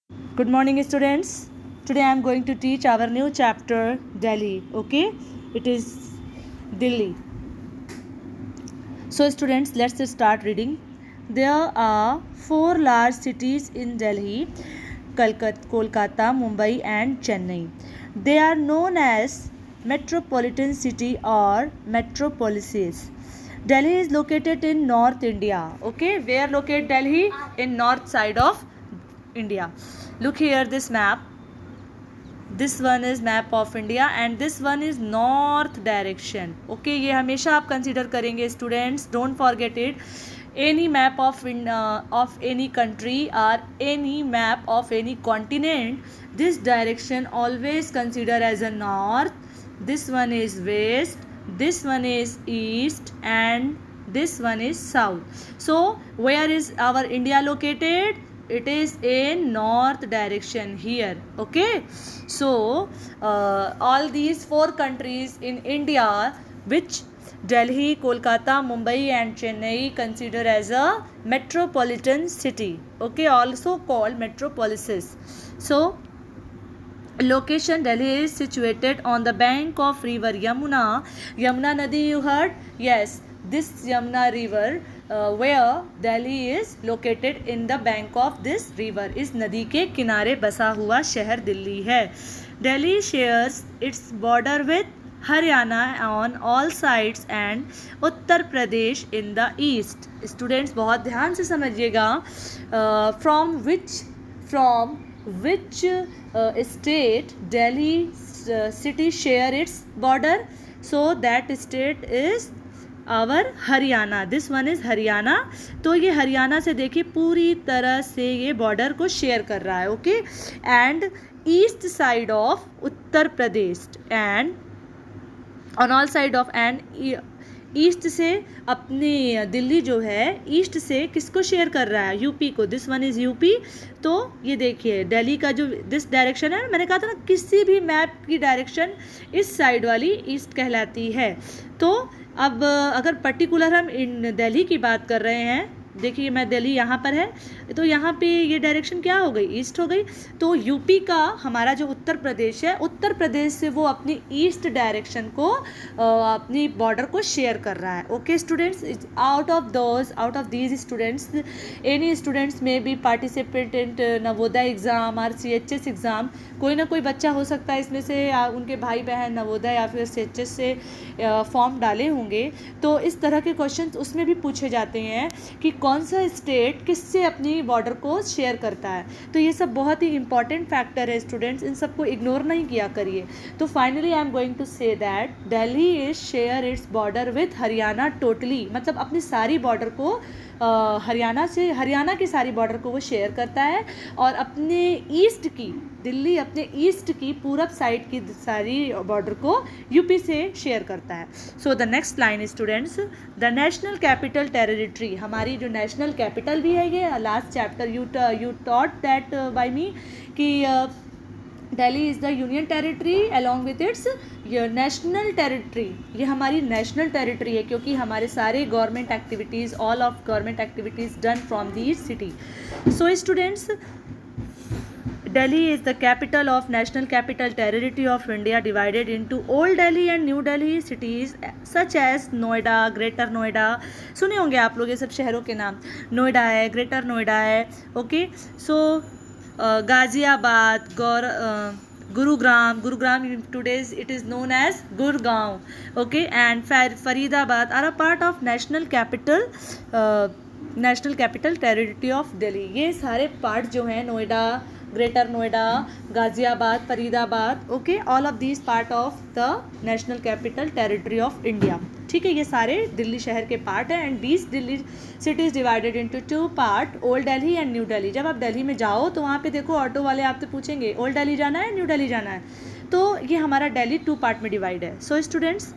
Good morning, students. Today I am going to teach our new chapter, Delhi. Okay, it is Delhi. So, students, let's start reading. There are four large cities in Delhi: Kolkata, Mumbai, and Chennai. They are known as metropolitan city or metropolises. Delhi is located in North India. Okay, where located Delhi? In north side of India. Look here, this map. This one is map of India and this one is north direction. Okay, ये हमेशा आप consider करेंगे students. Don't forget it. Any map of any country or any map of any continent, this direction always consider as a north. This one is west. This one is east and this one is south. So where is our India located? It is in north direction here. Okay, so all these four countries in India, which Delhi, Kolkata, Mumbai and Chennai consider as a metropolitan city. Okay, also called metropolises. So location: Delhi is situated on the bank of river Yamuna. Yamuna Nadi, you heard? Yes, this Yamuna river where Delhi is located in the bank of this river. इस नदी के किनारे बसा हुआ शहर दिल्ली है. Delhi shares its border with Haryana on all sides and Uttar Pradesh in the east. Students बहुत ध्यान से समझिएगा. From which state Delhi city share its border? So that state is our Haryana. This one is Haryana. तो ये हरियाणा से देखिए पूरी तरह से ये बॉर्डर को शेयर कर रहा है. Okay, and east side of Uttar Pradesh and on all side of and east से अपनी दिल्ली जो है ईस्ट से किसको शेयर कर रहा है? यूपी को. This one is UP. तो ये देखिए दिल्ली का जो दिस डायरेक्शन है, मैंने कहा था ना किसी भी मैप की डायरेक्शन इस साइड वाली ईस्ट कहलाती है. तो अब अगर पर्टिकुलर हम इन दिल्ली की बात कर रहे हैं, देखिए मैं दिल्ली यहाँ पर है तो यहाँ पे ये डायरेक्शन क्या हो गई? ईस्ट हो गई. तो यूपी का हमारा जो उत्तर प्रदेश है, उत्तर प्रदेश से वो अपनी ईस्ट डायरेक्शन को अपनी बॉर्डर को शेयर कर रहा है. Okay students, out of these students any students may be participate in Navodaya exam और CHS एग्ज़ाम. कोई ना कोई बच्चा हो सकता है इसमें से उनके भाई बहन नवोदय या फिर CHS से फॉर्म डाले होंगे. तो इस तरह के क्वेश्चन उसमें भी पूछे जाते हैं कि कौन सा स्टेट किससे अपनी बॉर्डर को शेयर करता है. तो ये सब बहुत ही इंपॉर्टेंट फैक्टर है स्टूडेंट्स, इन सबको इग्नोर नहीं किया करिए. तो finally I am going to say that Delhi is share its border with Haryana totally. मतलब अपनी सारी बॉर्डर को हरियाणा की सारी बॉर्डर को वो शेयर करता है और अपने ईस्ट की दिल्ली अपने ईस्ट की पूरब साइड की सारी बॉर्डर को यूपी से शेयर करता है. So the next line students, the national capital territory. हमारी जो नेशनल कैपिटल भी है, ये last chapter you taught that by me कि Delhi is the union territory along with its national territory. ये हमारी नेशनल टेरिटरी है क्योंकि हमारे सारे government activities all of government activities done from this city. So students, Delhi is the capital of National Capital Territory of India, divided into Old Delhi and New Delhi cities such as Noida, Greater Noida. सुने होंगे आप लोग ये सब शहरों के नाम. नोएडा है, ग्रेटर नोएडा है. Okay, so Ghaziabad, Gurugram today's it is known as Gurgaon. Okay, and Faridabad are a part of National Capital Territory of Delhi. ये सारे पार्ट जो हैं Noida, greater Noida, Ghaziabad, Faridabad, okay, all of these part of the national capital territory of India. ठीक है, ये सारे दिल्ली शहर के पार्ट हैं and these Delhi cities divided into 2 part, old Delhi and new Delhi. जब आप दिल्ली में जाओ तो वहाँ पे देखो ऑटो वाले आपसे पूछेंगे ओल्ड दिल्ली जाना है, न्यू दिल्ली जाना है. तो ये हमारा दिल्ली 2 पार्ट में डिवाइड है. So students,